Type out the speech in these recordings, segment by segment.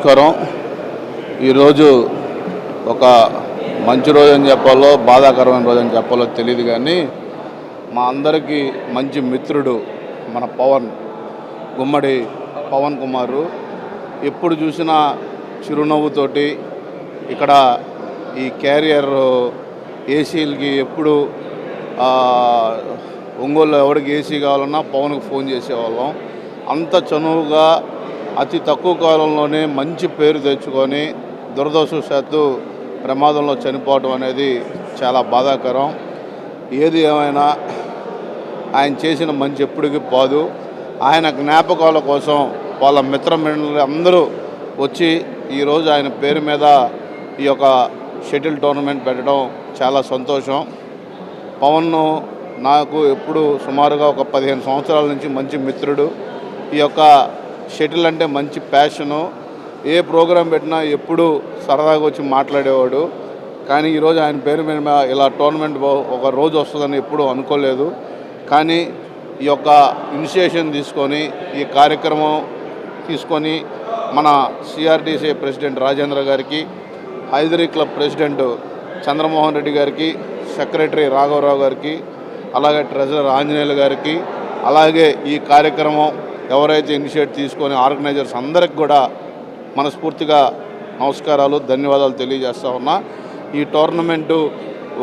నమస్కారం. ఈరోజు ఒక మంచి రోజు అని చెప్పాలో బాధాకరమైన రోజు అని చెప్పాలో తెలియదు, కానీ మా అందరికీ మంచి మిత్రుడు మన గుమ్మడి పవన్ కుమార్ ఎప్పుడు చూసినా చిరునవ్వుతోటి ఇక్కడ ఈ క్యారియర్ ఏసీలకి ఎప్పుడు ఒంగోలు ఎవరికి ఏసీ కావాలన్నా పవన్కి ఫోన్ చేసేవాళ్ళం. అంత చనువుగా అతి తక్కువ కాలంలోనే మంచి పేరు తెచ్చుకొని దురదృష్టవశాత్తు ప్రమాదంలో చనిపోవడం అనేది చాలా బాధాకరం. ఏది ఏమైనా ఆయన చేసిన మంచి ఎప్పటికీ పోదు. ఆయన జ్ఞాపకాల కోసం వాళ్ళ మిత్రమండలి అందరూ వచ్చి ఈరోజు ఆయన పేరు మీద ఈ యొక్క షటిల్ టోర్నమెంట్ పెట్టడం చాలా సంతోషం. పవన్ను నాకు ఎప్పుడు సుమారుగా ఒక 15 సంవత్సరాల నుంచి మంచి మిత్రుడు. ఈ యొక్క షటిల్ అంటే మంచి ప్యాషను. ఏ ప్రోగ్రాం పెట్టినా ఎప్పుడు సరదాగా వచ్చి మాట్లాడేవాడు. కానీ ఈరోజు ఆయన పేరు మీద ఇలా టోర్నమెంట్ ఒక రోజు వస్తుందని ఎప్పుడూ అనుకోలేదు. కానీ ఈ యొక్క ఇనిషియేషన్ తీసుకొని ఈ కార్యక్రమం తీసుకొని మన సిఆర్టీసీ ప్రెసిడెంట్ రాజేంద్ర గారికి, హైదరీ క్లబ్ ప్రెసిడెంట్ చంద్రమోహన్ రెడ్డి గారికి, సెక్రటరీ రాఘవరావు గారికి, అలాగే ట్రెజరర్ ఆంజనేయులు గారికి, అలాగే ఈ కార్యక్రమం ఎవరైతే ఇనిషియేట్ తీసుకొని ఆర్గనైజర్స్ అందరికి కూడా మనస్ఫూర్తిగా నమస్కారాలు, ధన్యవాదాలు తెలియజేస్తా ఉన్నా. ఈ టోర్నమెంటు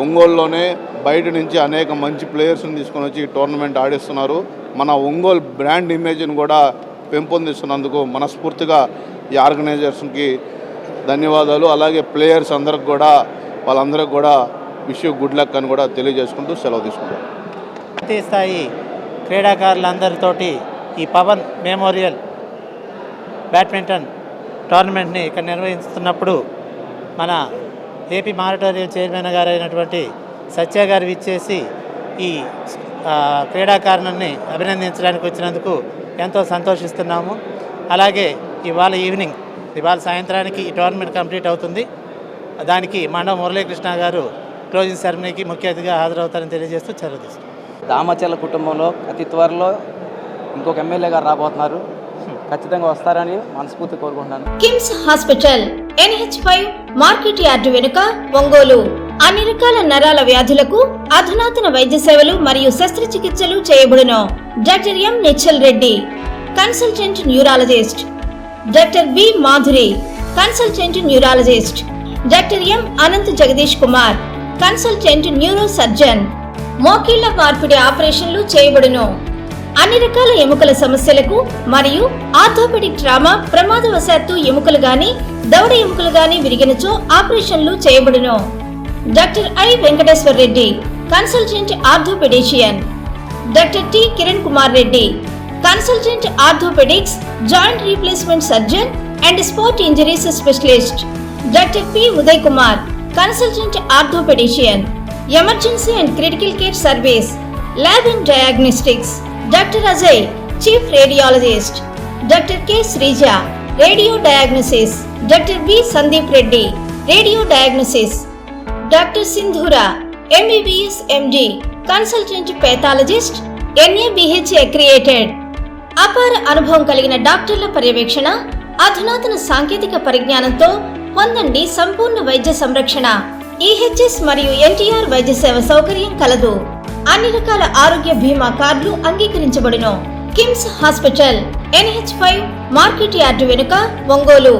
ఒంగోలులోనే బయట నుంచి అనేక మంచి ప్లేయర్స్ని తీసుకొని వచ్చి ఈ టోర్నమెంట్ ఆడిస్తున్నారు. మన ఒంగోలు బ్రాండ్ ఇమేజ్ని కూడా పెంపొందిస్తున్నందుకు మనస్ఫూర్తిగా ఈ ఆర్గనైజర్స్కి ధన్యవాదాలు. అలాగే ప్లేయర్స్ అందరికి కూడా వాళ్ళందరికీ కూడా విష్ గుడ్ లక్ అని కూడా తెలియజేసుకుంటూ సెలవు తీసుకుంటారు. జాతీయ స్థాయి క్రీడాకారులందరితోటి ఈ పవన్ మెమోరియల్ బ్యాడ్మింటన్ టోర్నమెంట్ని ఇక్కడ నిర్వహిస్తున్నప్పుడు మన ఏపీ మారటోరియల్ చైర్మన్ గారు అయినటువంటి సత్య గారు విచ్చేసి ఈ క్రీడాకారులని అభినందించడానికి వచ్చినందుకు ఎంతో సంతోషిస్తున్నాము. అలాగే ఇవాళ సాయంత్రానికి ఈ టోర్నమెంట్ కంప్లీట్ అవుతుంది. దానికి మండవ మురళీకృష్ణ గారు క్లోజింగ్ సెరమనీకి ముఖ్య అతిథిగా హాజరవుతారని తెలియజేస్తూ సెలవు తీసుకుంటారు. దామచర్ల కుటుంబంలో అతి త్వరలో ఇంకొక ఎమ్మెల్యే గారు రాబోతున్నారు. ఖచ్చితంగా వస్తారని మనస్ఫూర్తి కోరుకుంటున్నాను. KIMS hospital NH5 market yard వెనుక ఒంగోలు. అన్ని రకాల నరాల వ్యాధులకు అధునాతన వైద్య సేవలు మరియు శస్త్రచికిత్సలు చేయబడును. Doctor M Nischal Reddy, consultant neurologist. Doctor B Madhuri, consultant neurologist. Doctor M Anant Jagadish Kumar, consultant neuro surgeon. మోకీళ్ల మార్పిడి ఆపరేషన్లు చేయబడును. అన్ని రకాల ఎముకల సమస్యలకు మరియు ఆర్థోపెడిక్ ట్రామా, ప్రమాదవశాత్తు ఎముకలు గాని దవడ ఎముకలు గాని విరిగినచో ఆపరేషన్లు చేయబడును. Doctor I Venkateswara Reddy, consultant orthopedician. Doctor T Kiran Kumar Reddy, consultant orthopaedics, joint replacement surgeon and sport injuries specialist. Doctor P Uday Kumar, consultant orthopedician. Emergency and critical care service, lab and diagnostics. Doctor Ajay, chief radiologist. Doctor K Sreeja, radio diagnosis. Doctor B Sandeep Reddy, radio diagnosis. Doctor Sindhura, MBBS MD, consultant pathologist, NABH accredited. అపార అనుభవం కలిగిన డాక్టర్ల పర్యవేక్షణ, అధునాతన సాంకేతిక పరిజ్ఞానంతో పొందండి సంపూర్ణ వైద్య సంరక్షణ. EHS మరియు NTR వైద్య సేవ సౌకర్యం కలదు. అన్ని రకాల ఆరోగ్య బీమా కార్డులు అంగీకరించబడును. KIMS hospital NH5 market yard వెనుక ఒంగోలు.